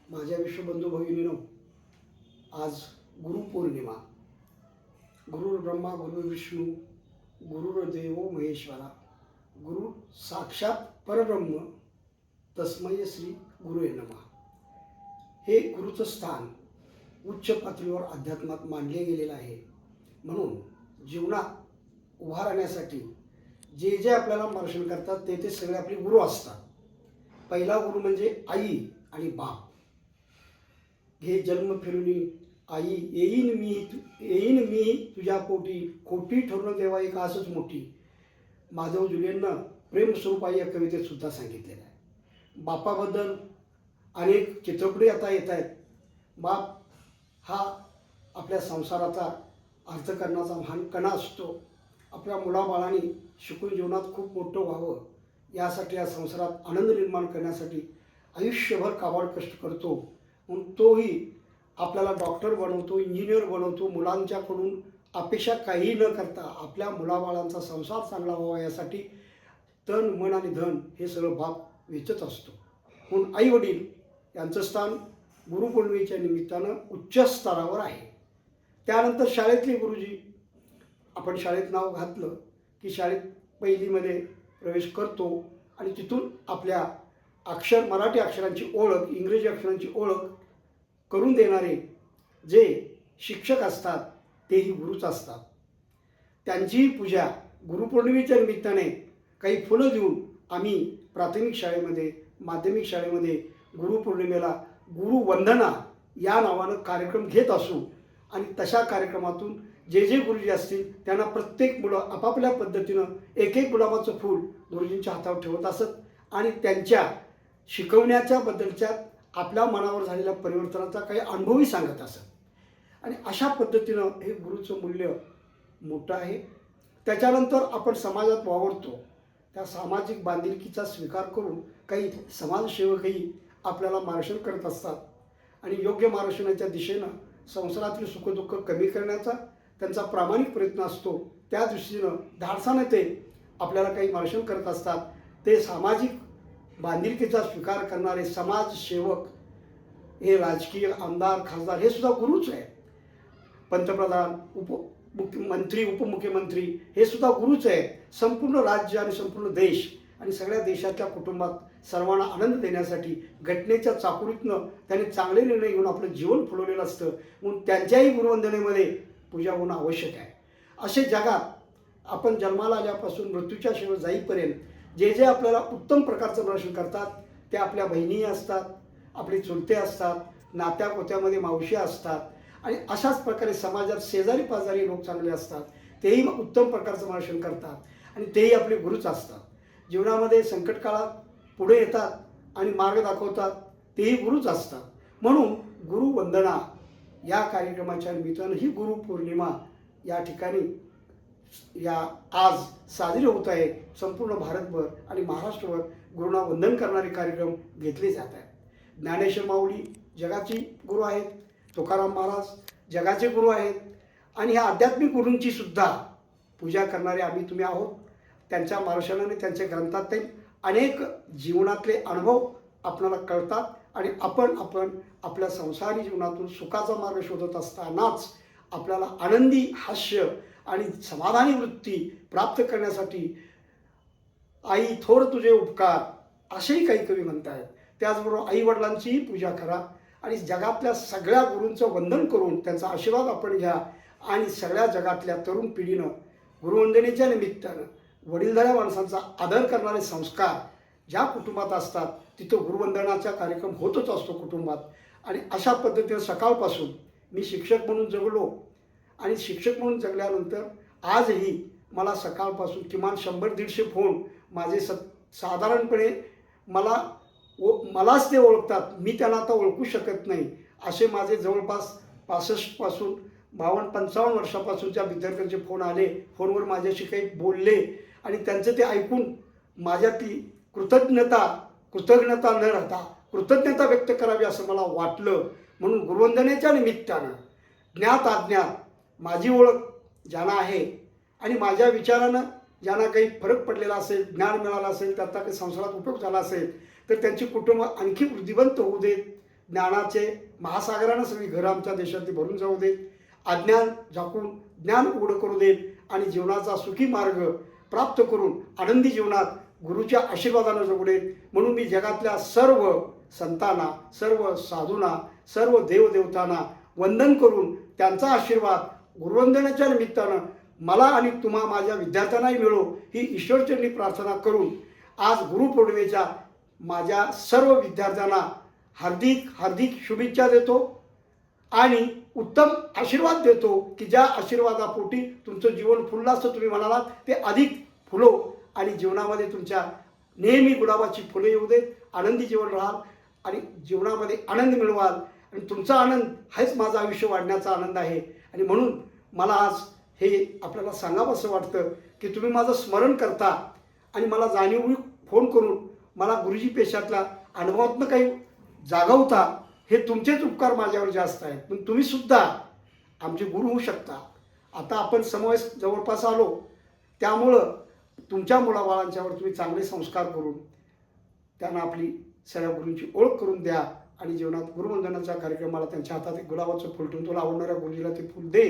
माझ्या विश्वबंधू भगिनीनो, आज गुरुपौर्णिमा. गुरुर्ब्रह्मा गुरुर्विष्णू गुरुर्देवो महेश्वरा, गुरु साक्षात परब्रह्म, तस्मै श्री गुरुवे नमः. हे गुरुचं स्थान उच्च पातळीवर अध्यात्मात मानले गेलेलं आहे. म्हणून जीवनात उभा राहण्यासाठी जे जे आपल्याला मार्गदर्शन करतात ते सगळे आपले गुरु असतात. पहिला गुरु म्हणजे आई आणि बाप. हे जन्म फिरुनी आई येईन मी तुझ्या पोटी, कोटी ठरून देवा एक असंच मोठी. माधव जुलेंनं प्रेमस्वरूप आई या कवितेत सुद्धा सांगितलेलं आहे. बापाबद्दल अनेक चित्रपटही आता येत आहेत. बाप हा आपल्या संसाराचा अर्थ करण्याचा महान कणा असतो. आपल्या मुलाबाळांनी शिकून जीवनात खूप मोठं व्हावं यासाठी या संसारात आनंद निर्माण करण्यासाठी आयुष्यभर काबाड कष्ट करतो. म्हणून तोही आपल्याला डॉक्टर बनवतो, इंजिनियर बनवतो. मुलांच्याकडून अपेक्षा काही न करता आपल्या मुलाबाळांचा संसार चांगला व्हावा यासाठी तन मन आणि धन हे सगळं बाप वेचत असतो. म्हणून आई वडील यांचं स्थान गुरुपौर्णिमेच्या निमित्तानं उच्च स्तरावर आहे. त्यानंतर शाळेतले गुरुजी. आपण शाळेत नाव घातलं की शाळेत पहिलीमध्ये प्रवेश करतो आणि तिथून आपल्या मराठी अक्षरांची ओळख, इंग्रजी अक्षरांची ओळख करून देणारे जे शिक्षक असतात तेही गुरुच असतात. त्यांचीही पूजा गुरुपौर्णिमेच्या निमित्ताने काही फुलं देऊन आम्ही प्राथमिक शाळेमध्ये, माध्यमिक शाळेमध्ये गुरुपौर्णिमेला गुरुवंदना या नावानं कार्यक्रम घेत असू. आणि तशा कार्यक्रमातून जे जे गुरुजी असतील त्यांना प्रत्येक मुलं आपापल्या पद्धतीनं एक एक गुलाबाचं फूल गुरुजींच्या हातावर ठेवत असत आणि त्यांच्या शिकवण्याच्या बद्दलच्या आपल्या मनावर झालेल्या परिवर्तनाचा काही अनुभवही सांगत असत. आणि अशा पद्धतीनं हे गुरुचं मूल्य मोठं आहे. त्याच्यानंतर आपण समाजात वावरतो. त्या सामाजिक बांधिलकीचा स्वीकार करून काही समाजसेवकही आपल्याला मार्गदर्शन करत असतात. आणि योग्य मार्गदर्शनाच्या दिशेनं संसारातील सुखदुःख कमी करण्याचा त्यांचा प्रामाणिक प्रयत्न असतो. त्या दृष्टीनं धाडसानं ते आपल्याला काही मार्गदर्शन करत असतात. ते सामाजिक बांधिलकीचा स्वीकार करणारे समाजसेवक, हे राजकीय आमदार, खासदार हे सुद्धा गुरुच आहे. पंतप्रधान, मुख्यमंत्री, उपमुख्यमंत्री हे सुद्धा गुरुच आहे. संपूर्ण राज्य आणि संपूर्ण देश आणि सगळ्या देशाच्या कुटुंबात सर्वांना आनंद देण्यासाठी घटनेच्या चाकुरीतनं त्यांनी चांगले निर्णय घेऊन आपलं जीवन फुलवलेलं असतं. म्हणून त्यांच्याही गुरुवंदनेमध्ये पूजा होणं आवश्यक आहे. असे जगात आपण जन्माला आल्यापासून मृत्यूच्या शेवट जाईपर्यंत जे जे आपल्याला उत्तम प्रकारचं मार्गदर्शन करतात ते आपल्या बहिणी असतात, आपले चुलते असतात, नात्या कोत्यामध्ये मावशी असतात. आणि अशाच प्रकारे समाजात शेजारी पाजारी लोक चांगले असतात, तेही उत्तम प्रकारचं मार्गदर्शन करतात आणि तेही आपले गुरुच असतात. जीवनामध्ये संकट काळात पुढे येतात आणि मार्ग दाखवतात, तेही गुरुच असतात. म्हणून गुरुवंदना या कार्यक्रमाच्या निमित्तानं ही गुरुपौर्णिमा या ठिकाणी आज साजरी होत आहे. संपूर्ण भारतभर आणि महाराष्ट्रभर गुरुंना वंदन करणारे कार्यक्रम घेतले जात आहेत. ज्ञानेश्वर माऊली जगाची गुरु आहेत, तुकाराम महाराज जगाचे गुरु आहेत आणि ह्या आध्यात्मिक गुरूंची सुद्धा पूजा करणारे आम्ही तुम्ही आहोत. त्यांच्या मार्गदर्शनाने, त्यांच्या ग्रंथातील अनेक जीवनातले अनुभव आपल्याला कळतात आणि आपण आपल्या संसारी जीवनातून सुखाचा मार्ग शोधत असतानाच आपल्याला आनंदी हास्य आणि समाधानी वृत्ती प्राप्त करण्यासाठी आई थोर तुझे उपकार असेही काही कवी म्हणत आहेत. त्याचबरोबर आईवडिलांचीही पूजा करा आणि जगातल्या सगळ्या गुरूंचं वंदन करून त्यांचा आशीर्वाद आपण घ्या. आणि सगळ्या जगातल्या तरुण पिढीनं गुरुवंदनेच्या निमित्तानं वडीलधाऱ्या माणसांचा आदर करणारे संस्कार ज्या कुटुंबात असतात तिथं गुरुवंदनाचा कार्यक्रम होतच असतो कुटुंबात. आणि अशा पद्धतीनं सकाळपासून मी शिक्षक म्हणून जगलो आणि शिक्षक म्हणून जगल्यानंतर आजही मला सकाळपासून किमान 100-150 फोन माझे साधारणपणे मलाच ते ओळखतात, मी त्यांना आता ओळखू शकत नाही असे माझे जवळपास 65 पासून 52-55 वर्षापासूनच्या विद्यार्थ्यांचे फोन आले. फोनवर माझ्याशी काही बोलले आणि त्यांचं ते ऐकून माझ्यातली कृतज्ञता न राहता कृतज्ञता व्यक्त करावी असं मला वाटलं. म्हणून गुरुवंदनेच्या निमित्तानं ज्ञात अज्ञात माझी ओळख ज्यांना आहे आणि माझ्या विचारानं ज्यांना काही फरक पडलेला असेल, ज्ञान मिळालं असेल, त्याचा काही संसारात उपयोग झाला असेल तर त्यांची कुटुंब आणखी वृद्धिवंत होऊ देत, ज्ञानाचे महासागरानं सगळी घरं आमच्या देशातली भरून जाऊ देत, अज्ञान झाकून ज्ञान उघडं करू देत आणि जीवनाचा सुखी मार्ग प्राप्त करून आनंदी जीवनात गुरुच्या आशीर्वादानं जगू देत. म्हणून मी जगातल्या सर्व संतांना, सर्व साधूंना, सर्व देवदेवतांना वंदन करून त्यांचा आशीर्वाद गुरुवंदनाच्या निमित्तानं मला आणि तुम्हा माझ्या विद्यार्थ्यांनाही मिळो ही ईश्वरचरणी प्रार्थना करून आज गुरुपौर्णिमेच्या माझ्या सर्व विद्यार्थ्यांना हार्दिक हार्दिक शुभेच्छा देतो आणि उत्तम आशीर्वाद देतो की ज्या आशीर्वादापोटी तुमचं जीवन फुललं असं तुम्ही म्हणालात ते अधिक फुलो आणि जीवनामध्ये तुमच्या नेहमी गुलाबाची फुले येऊ देत, आनंदी जीवन राहाल आणि जीवनामध्ये आनंद मिळवाल आणि तुमचा आनंद हाच माझं आयुष्य वाढण्याचा आनंद आहे. आणि म्हणून मला आज हे आपल्याला सांगावं असं वाटतं की तुम्ही माझं स्मरण करता आणि मला जाणीव फोन करून मला गुरुजी पेशातल्या अनुभवातनं काही जागवता. हे तुमचेच उपकार माझ्यावर जास्त आहेत, पण तुम्हीसुद्धा आमचे गुरु होऊ शकता. आता आपण समवयस जवळपास आलो, त्यामुळं तुमच्या मुलाबाळांच्यावर तुम्ही चांगले संस्कार करून त्यांना आपली सगळ्या गुरूंची ओळख करून द्या आणि जीवनात गुरुवंदनाच्या कार्यक्रमाला त्यांच्या हातात एक गुलाबाचं फुल ठेवून तुला आवडणाऱ्या गुरुजीला ते फुल दे,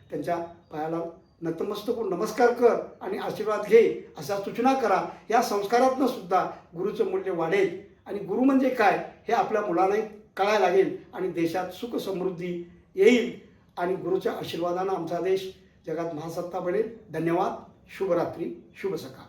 त्यांच्या पायाला नतमस्तक होऊन नमस्कार कर आणि आशीर्वाद घे अशा सूचना करा. या संस्कारातनं सुद्धा गुरुचं मूल्य वाढेल आणि गुरु म्हणजे काय हे आपल्या मुलांनाही कळायला लागेल आणि देशात सुख समृद्धी येईल आणि गुरुच्या आशीर्वादानं आमचा देश जगात महासत्ता बनेल. धन्यवाद. शुभरात्री, शुभ सकाळ.